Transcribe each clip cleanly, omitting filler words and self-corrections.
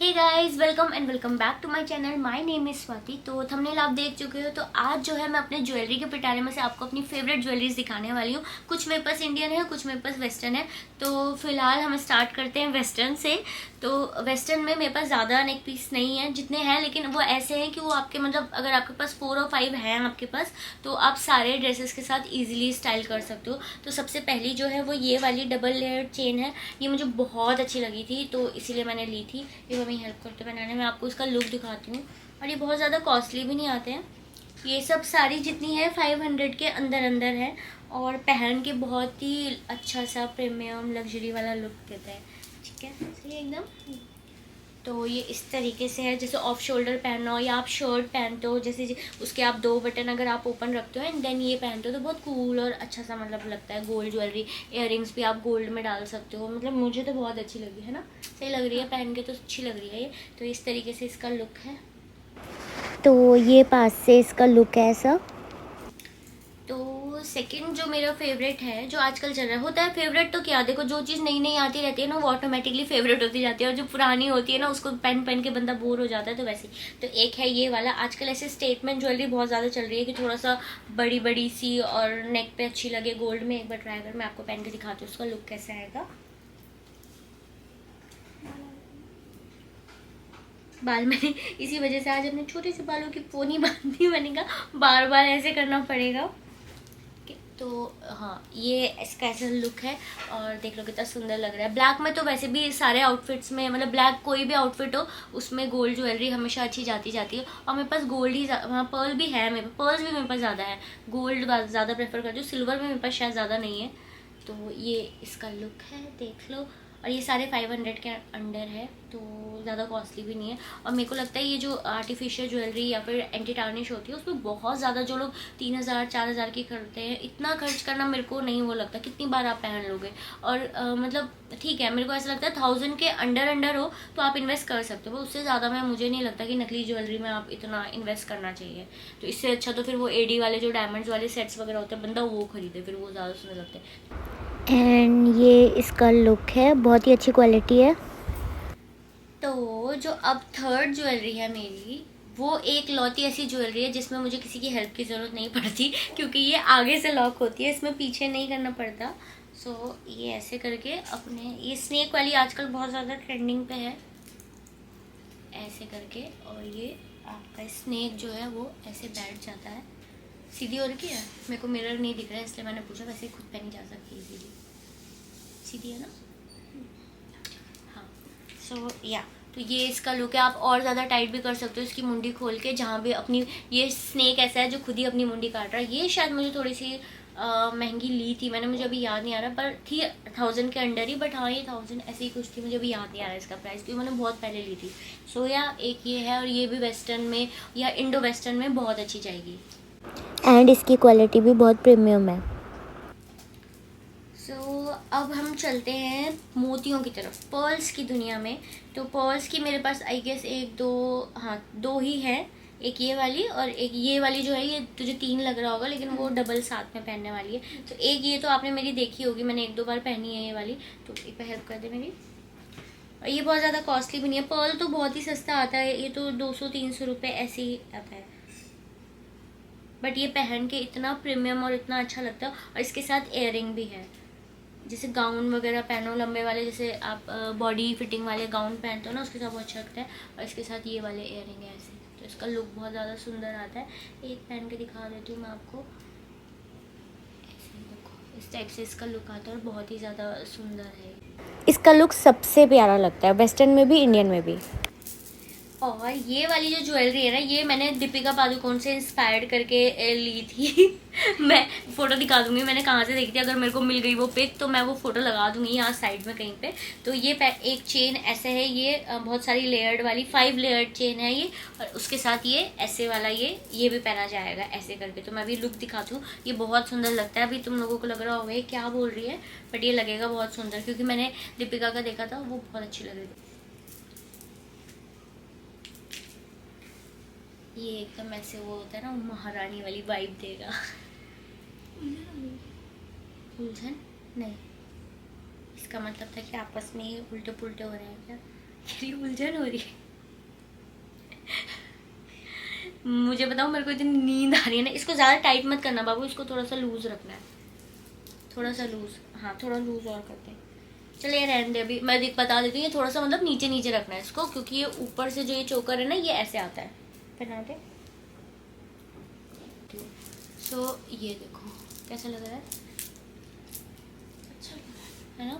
Hey guys, welcome and welcome back to my channel. My name is Swati. तो thumbnail आप देख चुके हो। तो आज जो है मैं अपने ज्वेलरी के पिटारे में से आपको अपनी फेवरेट ज्वेलरीज दिखाने वाली हूँ। कुछ मेरे पास इंडियन है, कुछ मेरे पास वेस्टर्न है। तो फिलहाल हम स्टार्ट करते हैं वेस्टर्न से। तो वेस्टर्न में मेरे पास ज़्यादा नेक पीस नहीं है, जितने हैं लेकिन वो ऐसे हैं कि वो आपके मतलब अगर आपके पास 4 और 5 हैं आपके पास, तो आप सारे ड्रेसेस के साथ ईजिली स्टाइल कर सकते हो। तो सबसे पहली जो है वो ये वाली डबल लेयर चेन है। ये मुझे बहुत अच्छी लगी थी तो इसीलिए मैंने ली थी। ये मम्मी हेल्प करते बनाने में, आपको इसका लुक दिखाती हूँ। और ये बहुत ज़्यादा कॉस्टली भी नहीं आते हैं। ये सब सारी जितनी है 500 के अंदर अंदर है और पहन के बहुत ही अच्छा सा प्रीमियम लग्जरी वाला लुक देता है। ठीक है, सही है एकदम। तो ये इस तरीके से है, जैसे ऑफ शोल्डर पहनना हो या आप शर्ट पहनते हो, जैसे उसके आप 2 बटन अगर आप ओपन रखते हो एंड देन ये पहनते हो तो बहुत कूल और अच्छा सा मतलब लगता है। गोल्ड ज्वेलरी, इयररिंग्स भी आप गोल्ड में डाल सकते हो। मतलब मुझे तो बहुत अच्छी लगी है ना, सही लग रही है पहन के, तो अच्छी लग रही है ये। तो इस तरीके से इसका लुक है। तो ये पास से इसका लुक है ऐसा। तो सेकंड जो मेरा फेवरेट है, जो आजकल चल रहा है, होता है फेवरेट तो क्या, देखो जो चीज़ नई नई आती रहती है ना वो ऑटोमेटिकली फेवरेट होती जाती है, और जो पुरानी होती है ना उसको पहन पहन के बंदा बोर हो जाता है। तो वैसे ही तो एक है ये वाला। आजकल ऐसे स्टेटमेंट ज्वेलरी बहुत ज़्यादा चल रही है कि थोड़ा सा बड़ी बड़ी सी और नेक पे अच्छी लगे गोल्ड में। एक बार ट्राई कर, मैं आपको पहन के दिखाती हूँ उसका लुक कैसा आएगा। बाल मैंने इसी वजह से आज अपने छोटे से बालों की पोनी बांधी, मैंने कहा बार बार ऐसे करना पड़ेगा। तो हाँ, ये इसका ऐसा लुक है और देख लो कितना सुंदर लग रहा है। ब्लैक में तो वैसे भी सारे आउटफिट्स में, मतलब ब्लैक कोई भी आउटफिट हो उसमें गोल्ड ज्वेलरी हमेशा अच्छी जाती जाती है। और मेरे पास गोल्ड ही, हाँ पर्ल भी है, मेरे पर्ल्स भी मेरे पास ज़्यादा है। गोल्ड ज़्यादा प्रेफर करती हूँ, सिल्वर में मेरे पास शायद ज़्यादा नहीं है। तो ये इसका लुक है, देख लो। और ये सारे 500 के अंडर है, तो ज़्यादा कॉस्टली भी नहीं है। और मेरे को लगता है ये जो आर्टिफिशियल ज्वेलरी या फिर एंटी टार्निश होती है उसमें बहुत ज़्यादा जो लोग 3000 4000 की करते हैं, इतना खर्च करना मेरे को नहीं वो लगता। कितनी बार आप पहन लोगे। और मतलब ठीक है, मेरे को ऐसा लगता है 1000 के अंडर अंडर हो तो आप इन्वेस्ट कर सकते हो। उससे ज़्यादा मैं मुझे नहीं लगता कि नकली ज्वेलरी में आप इतना इन्वेस्ट करना चाहिए। तो इससे अच्छा तो फिर वो एडी वाले जो डायमंड्स वाले सेट्स वगैरह होते हैं बंदा वो खरीदे, फिर वो ज़्यादा सुंदर लगते हैं। एंड ये इसका लुक है, बहुत ही अच्छी क्वालिटी है। तो जो अब थर्ड ज्वेलरी है मेरी, वो एक लौती ऐसी ज्वेलरी है जिसमें मुझे किसी की हेल्प की ज़रूरत नहीं पड़ती, क्योंकि ये आगे से लॉक होती है, इसमें पीछे नहीं करना पड़ता। सो ये ऐसे करके अपने, ये स्नेक वाली आजकल बहुत ज़्यादा ट्रेंडिंग पे है, ऐसे करके। और ये आपका स्नेक जो है वो ऐसे बैठ जाता है। सीधी हो रखी है, मेरे को मिरर नहीं दिख रहा है इसलिए मैंने पूछा, वैसे खुद पहनी जा सकती है सीधी। सीधी है ना। हाँ। सो या तो ये इसका लुक है। आप और ज़्यादा टाइट भी कर सकते हो इसकी मुंडी खोल के, जहाँ भी अपनी, ये स्नेक ऐसा है जो खुद ही अपनी मुंडी काट रहा है। ये शायद मुझे थोड़ी सी महंगी ली थी मैंने, मुझे अभी याद नहीं आ रहा, पर थी 1000 के अंडर ही। बट हाँ, ये 1000 ऐसे ही कुछ थी, मुझे अभी याद नहीं आ रहा इसका प्राइस, क्योंकि मैंने बहुत पहले ली थी। सो या एक ये है, और ये भी वेस्टर्न में या इंडो वेस्टर्न में बहुत अच्छी जाएगी। एंड इसकी क्वालिटी भी बहुत प्रीमियम है। सो अब हम चलते हैं मोतियों की तरफ, पर्ल्स की दुनिया में। तो पर्ल्स की मेरे पास आई गेस एक दो, हाँ 2 ही है। एक ये वाली और एक ये वाली जो है, ये तुझे 3 लग रहा होगा लेकिन वो डबल साथ में पहनने वाली है। तो एक ये तो आपने मेरी देखी होगी, मैंने 1 2 बार पहनी है ये वाली। तो एक पे हेल्प कर दे मेरी। और ये बहुत ज़्यादा कॉस्टली भी नहीं है, पर्ल तो बहुत ही सस्ता आता है, ये तो 200 300 रुपये ऐसे ही आता है। बट ये पहन के इतना प्रीमियम और इतना अच्छा लगता है। और इसके साथ इयररिंग भी है, जैसे गाउन वगैरह पहनो लंबे वाले, जैसे आप बॉडी फिटिंग वाले गाउन पहनते हो ना, उसके साथ बहुत अच्छा लगता है। और इसके साथ ये वाले इयररिंग है ऐसे, तो इसका लुक बहुत ज़्यादा सुंदर आता है। एक पहन के दिखा देती हूँ मैं आपको, ऐसे देखो इस टाइप से इसका लुक आता है और बहुत ही ज़्यादा सुंदर है। इसका लुक सबसे प्यारा लगता है, वेस्टर्न में भी इंडियन में भी। और ये वाली जो ज्वेलरी है ना, ये मैंने दीपिका पादुकोण से इंस्पायर्ड करके ली थी। मैं फोटो दिखा दूंगी मैंने कहाँ से देखी थी, अगर मेरे को मिल गई वो पिक तो मैं वो फोटो लगा दूंगी यहाँ साइड में कहीं पे। तो ये एक चेन ऐसे है, ये बहुत सारी लेयर्ड वाली 5 लेयर्ड चेन है ये। और उसके साथ ये ऐसे वाला ये भी पहना जाएगा ऐसे करके। तो मैं अभी लुक दिखाती हूँ, ये बहुत सुंदर लगता है। अभी तुम लोगों को लग रहा होगा ये क्या बोल रही है, बट ये लगेगा बहुत सुंदर, क्योंकि मैंने दीपिका का देखा था, वो बहुत अच्छी लग रही थी। ये एकदम ऐसे वो होता है ना, महारानी वाली वाइब देगा। उलझन नहीं, इसका मतलब था कि आपस में ये उल्टे पुल्टे हो रहे हैं क्या। मेरी उलझन हो रही है। मुझे बताओ, मेरे को इतनी नींद आ रही है ना। इसको ज़्यादा टाइट मत करना बाबू, इसको थोड़ा सा लूज रखना है, थोड़ा सा लूज। हाँ थोड़ा लूज और करते हैं। चलिए रहने दे, अभी मैं बता देती हूँ। ये थोड़ा सा मतलब नीचे नीचे रखना है इसको, क्योंकि ये ऊपर से जो ये चोकर है ना, ये ऐसे आता है। पहना दे। सो ये देखो कैसा लग रहा है, अच्छा है ना।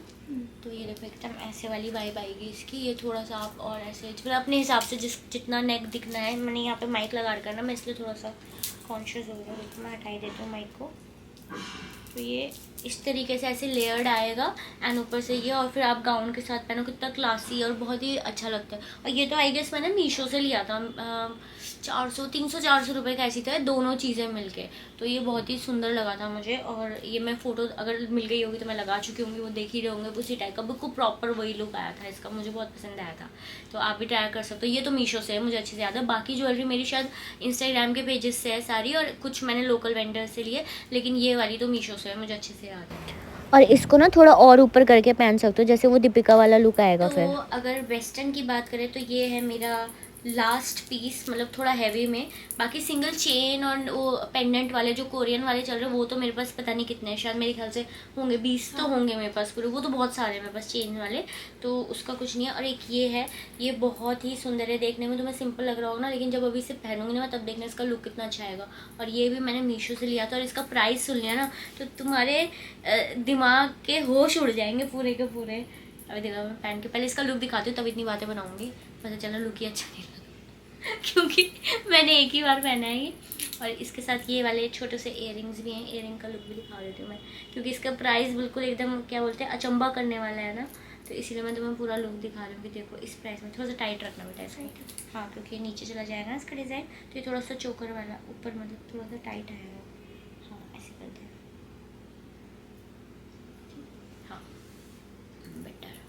तो ये देखो एकदम ऐसे वाली वाइब आएगी इसकी। ये थोड़ा सा आप और ऐसे फिर अपने हिसाब से जितना नेक दिखना है। मैंने यहाँ पे माइक लगा रखा है ना, मैं इसलिए थोड़ा सा कॉन्शियस हो रही हूँ। मैं हटाई देती हूँ माइक को। तो ये इस तरीके से ऐसे लेयर्ड आएगा एंड ऊपर से ये, और फिर आप गाउन के साथ पहनो, कितना क्लासी और बहुत ही अच्छा लगता है। और ये तो आई गेस मैंने मीशो से लिया था, 300-400 रुपये का ऐसी था दोनों चीज़ें मिलके। तो ये बहुत ही सुंदर लगा था मुझे। और ये मैं फ़ोटो अगर मिल गई होगी तो मैं लगा चुकी होंगी, वो देख ही रहे होंगे। उसी टाइप का बिल्कुल प्रॉपर वही लुक आया था इसका, मुझे बहुत पसंद आया था। तो आप भी ट्राई कर सकते हो। ये तो मीशो से है, मुझे अच्छे से याद है। बाकी ज्वेलरी मेरी शायद इंस्टाग्राम के पेजेस से है सारी, और कुछ मैंने लोकल वेंडर से लिए, लेकिन ये वाली तो मीशो से है, मुझे अच्छे से याद है। और इसको ना थोड़ा और ऊपर करके पहन सकते हो, जैसे वो दीपिका वाला लुक आएगा। तो फिर अगर वेस्टर्न की बात करें तो ये है मेरा लास्ट पीस, मतलब थोड़ा हैवी में। बाकी सिंगल चेन और वो पेंडेंट वाले जो कोरियन वाले चल रहे हैं, वो तो मेरे पास पता नहीं कितने हैं, शायद मेरे ख्याल से होंगे 20 तो होंगे मेरे पास पूरे। वो तो बहुत सारे हैं मेरे पास चेन वाले, तो उसका कुछ नहीं है। और एक ये है, ये बहुत ही सुंदर है देखने में। तुम्हें सिंपल लग रहा होगा ना, लेकिन जब अभी इसे पहनूंगी ना, तब देखना इसका लुक कितना अच्छा आएगा। और ये भी मैंने मीशो से लिया था, और इसका प्राइस सुन लिया ना तो तुम्हारे दिमाग के होश उड़ जाएंगे पूरे के पूरे। अभी देखा, मैं पहन के पहले इसका लुक दिखाती हूँ, तब इतनी बातें बनाऊंगी। पता चला लुक ही अच्छा नहीं लगा क्योंकि मैंने एक ही बार पहना है ये। और इसके साथ ये वाले छोटे से इयररिंग्स भी हैं। इयररिंग का लुक भी दिखा देती हूँ मैं, क्योंकि इसका प्राइस बिल्कुल एकदम क्या बोलते हैं, अचंबा करने वाला है ना। तो इसीलिए मैं तुम्हें पूरा लुक दिखा रही हूँ कि देखो इस प्राइस में। थोड़ा सा टाइट रखना बेटा इसको, हाँ, क्योंकि नीचे चला जाएगा ना इसका डिज़ाइन। तो ये थोड़ा सा चोकर वाला ऊपर, मतलब थोड़ा सा टाइट आएगा। हाँ ऐसे करते हैं, हाँ बेटर।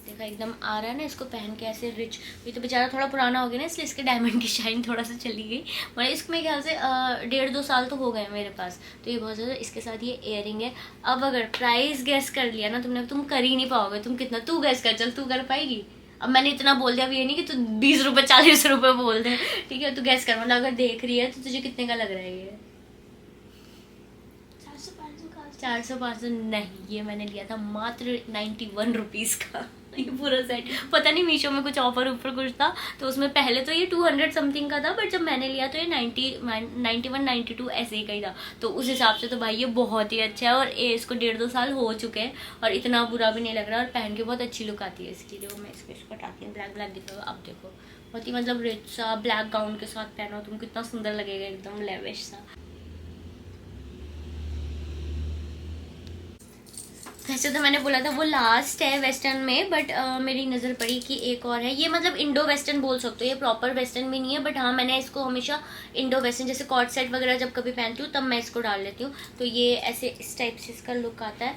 देखा एकदम आ रहा है ना इसको पहन के ऐसे रिच। ये तो बेचारा थोड़ा पुराना हो गया ना, इसलिए इसके डायमंड की शाइन थोड़ा सा चली गई। मतलब इसमें ख्याल से 1.5-2 साल तो हो गए मेरे पास। तो ये बहुत ज़्यादा। इसके साथ ये इयररिंग है। अब अगर प्राइस गैस कर लिया ना तुमने, तुम कर ही नहीं पाओगे। तुम कितना, तू गैस कर, चल तू कर पाएगी। अब मैंने इतना बोल दिया, अब ये नहीं कि तू 20 रुपये 40 रुपये बोल दे, ठीक है। तू गैस कर, मतलब अगर देख रही है तो तुझे कितने का लग रहा है ये? 400-500 नहीं, ये मैंने लिया था मात्र 91 रुपीज़ का ये पूरा सेट। पता नहीं मीशो में कुछ ऑफर ऊपर कुछ था, तो उसमें पहले तो ये 200 समथिंग का था, बट जब मैंने लिया तो ये 91-92 ऐसे ही का ही था। तो उस हिसाब से तो भाई ये बहुत ही अच्छा है। और ये इसको 1.5-2 साल हो चुके हैं, और इतना बुरा भी नहीं लग रहा, और पहन के बहुत अच्छी लुक आती है इसकी। देखो मैं इसको हटाती हूँ, ब्लैक ब्लैक दिख रहा है। अब देखो बहुत ही मतलब रिच सा ब्लैक गाउन के साथ पहनो तुम, कितना सुंदर लगेगा, एकदम लेविश सा। वैसे तो मैंने बोला था वो लास्ट है वेस्टर्न में, बट मेरी नज़र पड़ी कि एक और है। ये मतलब इंडो वेस्टर्न बोल सकते हो, ये प्रॉपर वेस्टर्न भी नहीं है, बट हाँ मैंने इसको हमेशा इंडो वेस्टर्न, जैसे कॉर्ड सेट वगैरह जब कभी पहनती हूँ तब मैं इसको डाल लेती हूँ। तो ये ऐसे इस टाइप से इसका लुक आता है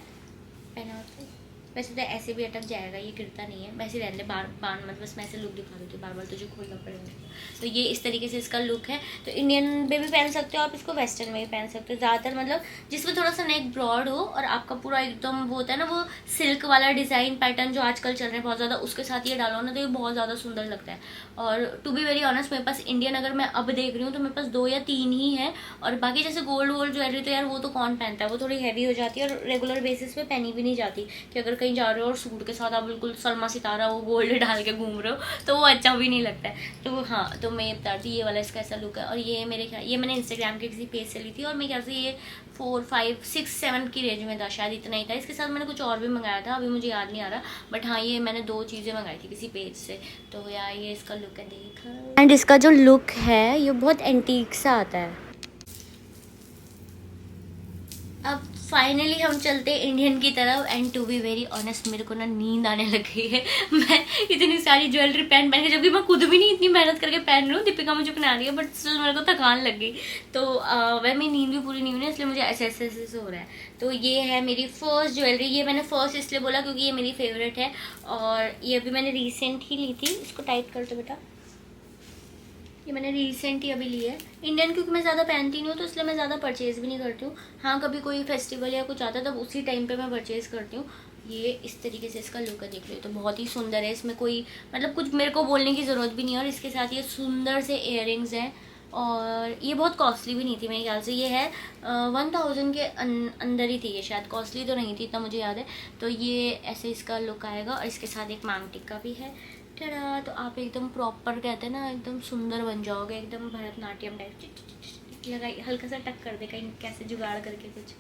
पहना होता है। वैसे तो ऐसे भी अटक जाएगा, ये गिरता नहीं है। वैसे रहने बार बार मत, बस मैं ऐसे लुक दिखा देती हूँ, बार बार तुझे खोलना पड़ेगा। तो ये इस तरीके से इसका लुक है। तो इंडियन में भी पहन सकते हो आप इसको, वेस्टर्न में भी पहन सकते हो। ज़्यादातर मतलब जिसमें थोड़ा सा नेक ब्रॉड हो और आपका पूरा एकदम वो होता है ना, वो सिल्क वाला डिज़ाइन पैटर्न जो आजकल चल रहे हैं बहुत ज़्यादा, उसके साथ ये डालो ना तो ये बहुत ज़्यादा सुंदर लगता है। और टू बी वेरी ऑनेस्ट, मेरे पास इंडियन अगर मैं अब देख रही हूँ तो मेरे पास 2 या 3 ही है। और बाकी जैसे गोल्ड वोल्ड ज्वेलरी तो यार वो तो कौन पहनता है, वो थोड़ी हैवी हो जाती है और रेगुलर बेसिस पे पहनी भी नहीं जाती। कि अगर कहीं जा रहे हो और सूट के साथ आप बिल्कुल सलमा सितारा वो गोल्ड डाल के घूम रहे हो तो वो अच्छा भी नहीं लगता है। तो हाँ, तो मैं ये बताती, ये वाला इसका ऐसा लुक है। और ये मेरे ख्याल, ये मैंने इंस्टाग्राम के किसी पेज से ली थी, और मेरे ख्याल से ये 4, 5, 6, 7 की रेंज में था, शायद इतना ही था। इसके साथ मैंने कुछ और भी मंगाया था, अभी मुझे याद नहीं आ रहा, बट हाँ ये मैंने 2 चीज़ें मंगाई थी किसी पेज से। तो यार ये इसका लुक है, देखा। एंड इसका जो लुक है ये बहुत एंटीक सा आता है। अब फाइनली हम चलते हैं इंडियन की तरफ। And to be very honest, मेरे को ना नींद आने लग गई है। मैं इतनी सारी ज्वेलरी पहन के, जबकि मैं खुद भी नहीं इतनी मेहनत करके पहन रही हूँ, दीपिका मुझे पहना रही है, बट स्टिल मेरे को थकान लग गई। तो वह मेरी नींद भी पूरी नहीं हुई, इसलिए मुझे ऐसे ऐसे ऐसे हो रहा है। तो ये है मेरी फर्स्ट ज्वेलरी। ये मैंने फर्स्ट इसलिए बोला क्योंकि ये मेरी फेवरेट है, और ये अभी मैंने रिसेंट ही ली थी। इसको टाइट कर दो बेटा। ये मैंने रिसेंट ही अभी ली है। इंडियन क्योंकि मैं ज़्यादा पहनती नहीं हूँ, तो इसलिए मैं ज़्यादा परचेज़ भी नहीं करती हूँ। हाँ कभी कोई फेस्टिवल या कुछ आता है तब उसी टाइम पे मैं परचेज़ करती हूँ, ये इस तरीके से इसका लुक है, देख लो तो बहुत ही सुंदर है। इसमें कोई मतलब कुछ मेरे को बोलने की ज़रूरत भी नहीं है। और इसके साथ ये सुंदर से इयररिंग्स हैं और ये बहुत कॉस्टली भी नहीं थी मेरे ख्याल से। ये है 1000 के अंदर ही थी ये, शायद कॉस्टली तो नहीं थी इतना मुझे याद है। तो ये ऐसे इसका लुक आएगा और इसके साथ एक मांग टिक्का भी है। टड़ा, तो आप एकदम प्रॉपर कहते हैं ना एकदम सुंदर बन जाओगे, एकदम भरतनाट्यम टाइप। लगाई हल्का सा टक कर दे कहीं कैसे जुगाड़ करके कुछ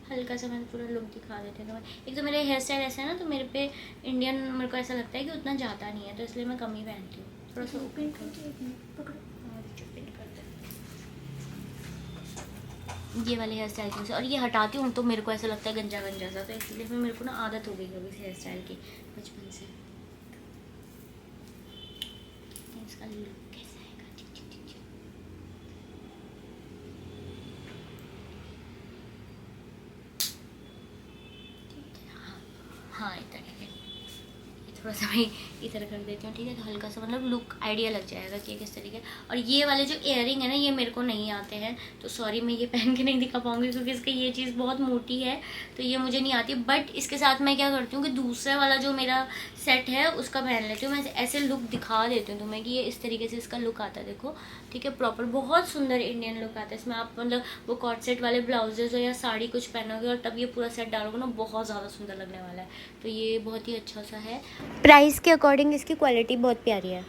हल्का सा मैंने पूरा लुक दिखा देते हैं। तो एक तो मेरे हेयर स्टाइल ऐसा है ना, तो मेरे पे इंडियन मेरे को ऐसा लगता है कि उतना जाता नहीं है, तो इसलिए मैं कम ही पहनती हूँ। थोड़ा सा ओपन पकड़ो, ये वाले हेयर स्टाइल की और ये हटाती हूँ तो मेरे को ऐसा लगता है गंजा गंजा सा, तो इसलिए फिर मेरे को ना आदत हो गई है इस हेयर स्टाइल की बचपन से। इसका लुक कैसा आएगा? हाँ इतना ठीक है। थोड़ा सा मैं इधर कर देती हूँ, ठीक है, तो हल्का सा मतलब लुक आइडिया लग जाएगा कि किस तरीके। और ये वाले जो इयररिंग है ना, ये मेरे को नहीं आते हैं, तो सॉरी मैं ये पहन के नहीं दिखा पाऊँगी क्योंकि इसकी ये चीज़ बहुत मोटी है, तो ये मुझे नहीं आती। बट इसके साथ मैं क्या करती हूँ कि दूसरा वाला जो मेरा सेट है उसका पहन लेती हूँ। मैं ऐसे लुक दिखा देती हूँ तुम्हें कि ये इस तरीके से इसका लुक आता है, देखो, ठीक है, प्रॉपर बहुत सुंदर इंडियन लुक आता है इसमें। आप मतलब वो कॉट सेट वाले ब्लाउजेज हो या साड़ी कुछ पहनोगे और तब ये पूरा सेट डालोगे ना, बहुत ज़्यादा सुंदर लगने वाला है। तो ये बहुत ही अच्छा सा है। प्राइस के अकॉर्डिंग इसकी क्वालिटी बहुत प्यारी है।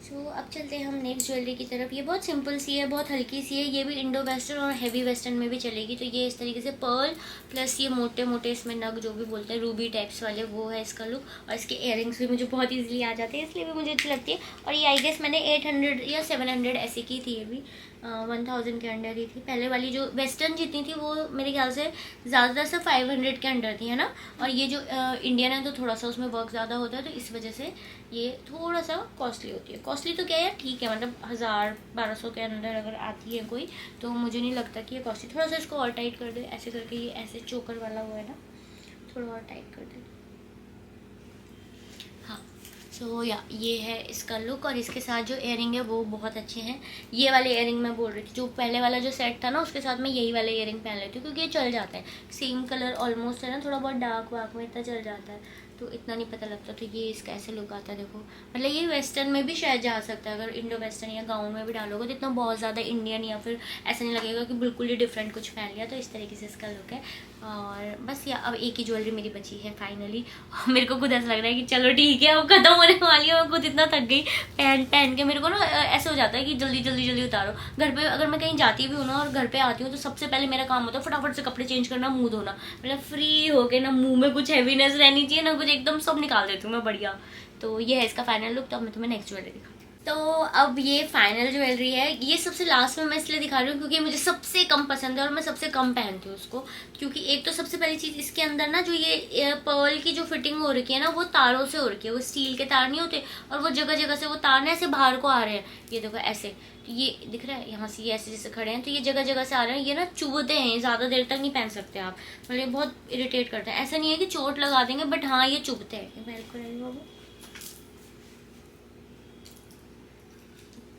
सो अब चलते हैं हम नेक्स्ट ज्वेलरी की तरफ। ये बहुत सिंपल सी है, बहुत हल्की सी है, ये भी इंडो वेस्टर्न और हैवी वेस्टर्न में भी चलेगी। तो ये इस तरीके से पर्ल प्लस ये मोटे मोटे इसमें नग जो भी बोलते हैं रूबी टाइप्स वाले, वो है इसका लुक। और इसके इयररिंग्स भी मुझे बहुत ईजिली आ जाते हैं, इसलिए भी मुझे अच्छी लगती है। और ये आई गेस मैंने 800 या 700 ऐसे की थी, ये भी 1000 के अंडर ही थी। पहले वाली जो वेस्टर्न जितनी थी वो मेरे ख्याल से ज़्यादातर से 500 के अंडर थी, है ना। और ये जो इंडियन है तो थोड़ा सा उसमें वर्क ज़्यादा होता है, तो इस वजह से ये थोड़ा सा कॉस्टली होती है। कॉस्टली तो क्या है, ठीक है, मतलब 1000-1200 के अंदर अगर आती है कोई, तो मुझे नहीं लगता कि ये कॉस्टली। थोड़ा सा इसको और टाइट कर दे ऐसे करके, ये ऐसे चोकर वाला हुआ है ना, थोड़ा और टाइट कर दे। हाँ, सो या ये है इसका लुक। और इसके साथ जो इयररिंग है वो बहुत अच्छे हैं। ये वाले इयररिंग मैं बोल रही थी, जो पहले वाला जो सेट था ना उसके साथ मैं यही वाले इयररिंग पहन लेती हूँ क्योंकि ये चल जाता है, सेम कलर ऑलमोस्ट है ना, थोड़ा बहुत डार्क वार्क में इतना चल जाता है तो इतना नहीं पता लगता। तो ये इसका ऐसे लुक आता है, देखो, मतलब ये वेस्टर्न में भी शायद जा सकता है, अगर इंडो वेस्टर्न या गाउन में भी डालोगे तो इतना बहुत ज़्यादा इंडियन या फिर ऐसा नहीं लगेगा कि बिल्कुल ही डिफरेंट कुछ पहन लिया। तो इस तरीके से इसका लुक है। और बस या अब एक ही ज्वेलरी मेरी बची है फाइनली। मेरे को खुद ऐसा लग रहा है कि चलो ठीक है अब खत्म होने वाली है। मैं खुद इतना थक गई पहन पहन के, मेरे को ना ऐसा हो जाता है कि जल्दी जल्दी जल्दी उतारो। घर पे अगर मैं कहीं जाती भी हूँ ना और घर पे आती हूँ तो सबसे पहले मेरा काम होता है फटाफट से कपड़े चेंज करना, मुंह धोना, मतलब फ्री होके ना मुंह में कुछ हैवीनेस रहनी चाहिए ना कुछ, एकदम सब निकाल देती हूँ मैं बढ़िया। तो ये है इसका फाइनल लुक। तो अब मैं तुम्हें नेक्स्ट ज्वेलरी दिखाती हूँ। तो अब ये फाइनल ज्वेलरी है, ये सबसे लास्ट में मैं इसलिए दिखा रही हूँ क्योंकि मुझे सबसे कम पसंद है और मैं सबसे कम पहनती हूँ उसको। क्योंकि एक तो सबसे पहली चीज़ इसके अंदर ना जो ये पर्ल की जो फिटिंग हो रखी है ना वो तारों से हो रखी है, वो स्टील के तार नहीं होते, और वो जगह जगह से वो तार ना ऐसे बाहर को आ रहे हैं, ये देखो ऐसे, तो ये दिख रहा है यहाँ से, ये ऐसे जैसे खड़े हैं तो ये जगह जगह से आ रहे हैं, ये ना चुभते हैं, ज़्यादा देर तक नहीं पहन सकते आप, मतलब बहुत इरिटेट करते हैं। ऐसा नहीं है कि चोट लगा देंगे बट हाँ ये चुभते हैं।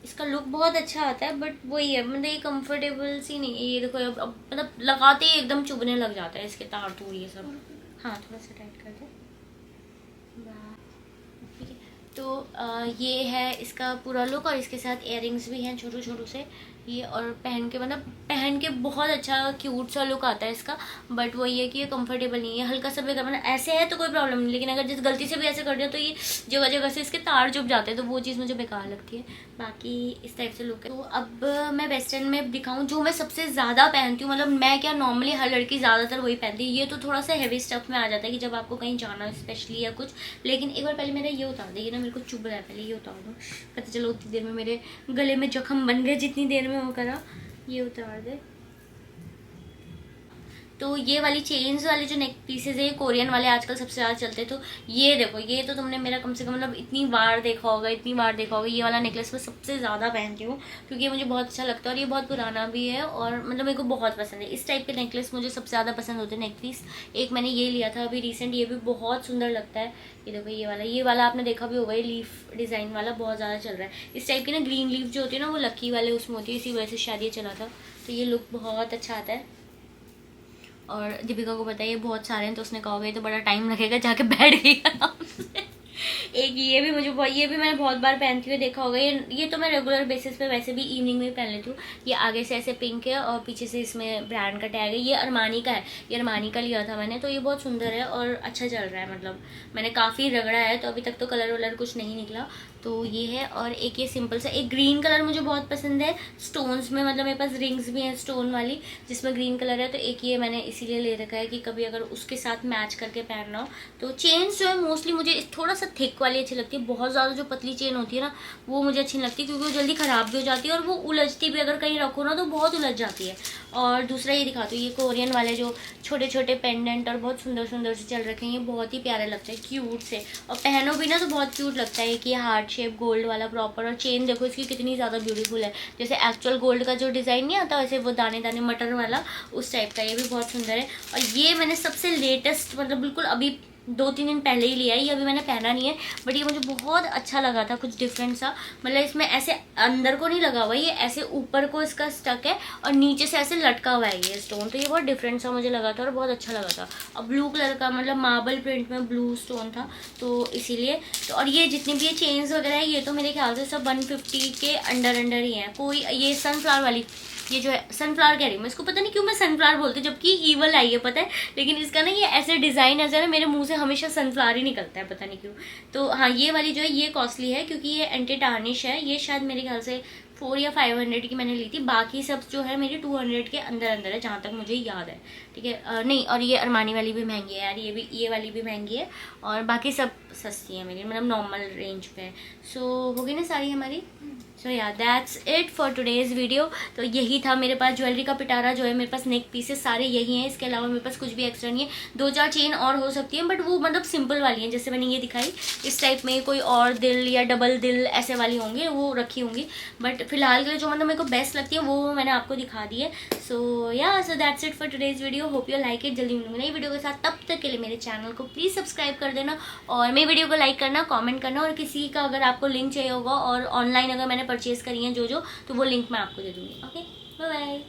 इसका लुक बहुत अच्छा आता है बट वही है, मतलब ये कंफर्टेबल सी नहीं है। ये देखो अब मतलब लगाते ही एकदम चुभने लग जाता है इसके तार तूर ये सब। हाँ थोड़ा सा टाइट कर दे, ठीक है। तो ये है इसका पूरा लुक और इसके साथ इयररिंग्स भी हैं छोटू छोटू से ये, और पहन के मतलब पहन के बहुत अच्छा क्यूट सा लुक आता है इसका। बट वही है कि ये कंफर्टेबल नहीं है, हल्का सा भी अगर मतलब ऐसे है तो कोई प्रॉब्लम नहीं, लेकिन अगर जिस गलती से भी ऐसे कर दिया तो ये जगह जगह से इसके तार चुभ जाते हैं, तो वो चीज़ मुझे बेकार लगती है। बाकी इस टाइप से लुक है। तो अब मैं वेस्टर्न में दिखाऊँ जो मैं सबसे ज़्यादा पहनती हूँ, मतलब मैं क्या नॉर्मली हर लड़की ज़्यादातर वही पहनती है। ये तो थोड़ा सा हैवी स्टफ में आ जाता है कि जब आपको कहीं जाना है स्पेशली या कुछ, लेकिन एक बार पहले मेरा ये उतार दे, ये ना मेरे को चुभ रहा है, पहले ये उतार दो, पता चलो उतनी देर में मेरे गले में जख्म बन गए जितनी देर में वो करा। ये उतार दे। तो ये वाली चेन्स वाले जो नेक पीसेज है, कोरियन वाले आजकल सबसे ज़्यादा चलते हैं। तो ये देखो, ये तो तुमने मेरा कम से कम मतलब इतनी बार देखा होगा, इतनी बार देखा होगा। ये वाला नेकलेस मैं सबसे ज़्यादा पहनती हूँ क्योंकि ये मुझे बहुत अच्छा लगता है और ये बहुत पुराना भी है और मतलब मेरे को बहुत पसंद है। इस टाइप के नेकलेस मुझे सबसे ज़्यादा पसंद होते हैं नेक पीस। एक मैंने ये लिया था अभी रिसेंट, ये भी बहुत सुंदर लगता है। ये देखो ये वाला आपने देखा भी होगा, ये लीफ डिज़ाइन वाला बहुत ज़्यादा चल रहा है। इस टाइप की ना ग्रीन लीफ जो होती है ना वो लकी वाले उसमें होती है, इसी वजह से शायद ये चला था। तो ये लुक बहुत अच्छा आता है। और दीपिका को पता है ये बहुत सारे हैं, तो उसने कहा होगा ये तो बड़ा टाइम लगेगा, जाके बैठ गई आराम से। एक ये भी मुझे ये भी मैंने बहुत बार पहनती हुई देखा होगा। ये तो मैं रेगुलर बेसिस पे वैसे भी इवनिंग में पहन लेती हूँ। ये आगे से ऐसे पिंक है और पीछे से इसमें ब्रांड का टैग है। ये अरमानी का है, ये अरमानी का लिया था मैंने, तो ये बहुत सुंदर है और अच्छा चल रहा है। मतलब मैंने काफ़ी रगड़ा है, तो अभी तक तो कलर वलर कुछ नहीं निकला। तो ये है। और एक ये सिंपल सा एक ग्रीन कलर मुझे बहुत पसंद है स्टोन्स में, मतलब मेरे पास रिंग्स भी हैं स्टोन वाली जिसमें ग्रीन कलर है, तो एक ये मैंने इसीलिए ले रखा है कि कभी अगर उसके साथ मैच करके पहनना हो। तो चेन्स जो है मोस्टली मुझे थोड़ा सा थिक वाली अच्छी लगती है, बहुत ज़्यादा जो पतली चेन होती है ना वो मुझे अच्छी नहीं लगती, क्योंकि वो जल्दी ख़राब भी हो जाती है और वो उलझती भी, अगर कहीं रखो ना तो बहुत उलझ जाती है। और दूसरा ये दिखाती हूँ, ये कोरियन वाले जो छोटे छोटे पेंडेंट और बहुत सुंदर सुंदर से चल रखे हैं, ये बहुत ही प्यारे लगते हैं, क्यूट से, और पहनो भी ना तो बहुत क्यूट लगता है। कि ये हार्ट शेप गोल्ड वाला प्रॉपर, और चेन देखो इसकी कितनी ज़्यादा ब्यूटीफुल है, जैसे एक्चुअल गोल्ड का जो डिज़ाइन नहीं आता वैसे वो दाने दाने मटर वाला उस टाइप का, ये भी बहुत सुंदर है। और ये मैंने सबसे लेटेस्ट, मतलब बिल्कुल अभी 2-3 दिन पहले ही लिया है, ये अभी मैंने पहना नहीं है, बट ये मुझे बहुत अच्छा लगा था, कुछ डिफरेंट सा। मतलब इसमें ऐसे अंदर को नहीं लगा हुआ, ये ऐसे ऊपर को इसका स्टक है और नीचे से ऐसे लटका हुआ है ये स्टोन, तो ये बहुत डिफरेंट सा मुझे लगा था और बहुत अच्छा लगा था। और ब्लू कलर का, मतलब मार्बल प्रिंट में ब्लू स्टोन था, तो इसीलिए। तो और ये जितनी भी ये चेन्स वगैरह है ये तो मेरे ख्याल से सब 150 के अंडर ही हैं। कोई ये सनफ्लावर वाली, ये जो है सनफ्लावर कह रही हूँ मैं इसको, पता नहीं क्यों मैं सनफ्लावर बोलती हूँ जबकि ईवल आई है पता है, लेकिन इसका ना ये ऐसे डिज़ाइन ऐसा ना मेरे मुंह से हमेशा सनफ्लावर ही निकलता है, पता नहीं क्यों। तो हाँ, ये वाली जो है ये कॉस्टली है क्योंकि ये एंटी टार्निश है, ये शायद मेरे ख्याल से 400 या 500 की मैंने ली थी, बाकी सब जो है मेरी 200 के अंदर है जहाँ तक मुझे याद है, ठीक है। नहीं, और ये अरमानी वाली भी महंगी है यार, ये वाली भी महंगी है, और बाकी सब सस्ती है मेरी, मतलब नॉर्मल रेंज पे। सो होगी ना सारी हमारी। सो या that's it for today's video. तो यही था मेरे पास ज्वेलरी का पिटारा, जो है मेरे पास नेक पीसेस सारे यही हैं, इसके अलावा मेरे पास कुछ भी एक्स्ट्रा नहीं है। 2-4 चेन और हो सकती है, बट वो मतलब सिंपल वाली हैं, जैसे मैंने ये दिखाई इस टाइप में, कोई और दिल या डबल दिल ऐसे वाली होंगे वो रखी होंगी, बट फिलहाल के लिए जो मतलब मेरे को बेस्ट लगती है वो मैंने आपको दिखा दी है। सो या so that's it for today's video, hope you like it. जल्दी मिलूंगी नई वीडियो के साथ, तब तक के लिए मेरे चैनल को प्लीज़ सब्सक्राइब कर देना और मेरी वीडियो को लाइक करना, कमेंट करना, और किसी का अगर आपको लिंक चाहिए होगा और ऑनलाइन अगर मैंने परचेज़ करी है जो तो वो लिंक मैं आपको दे दूँगी। Okay, bye bye.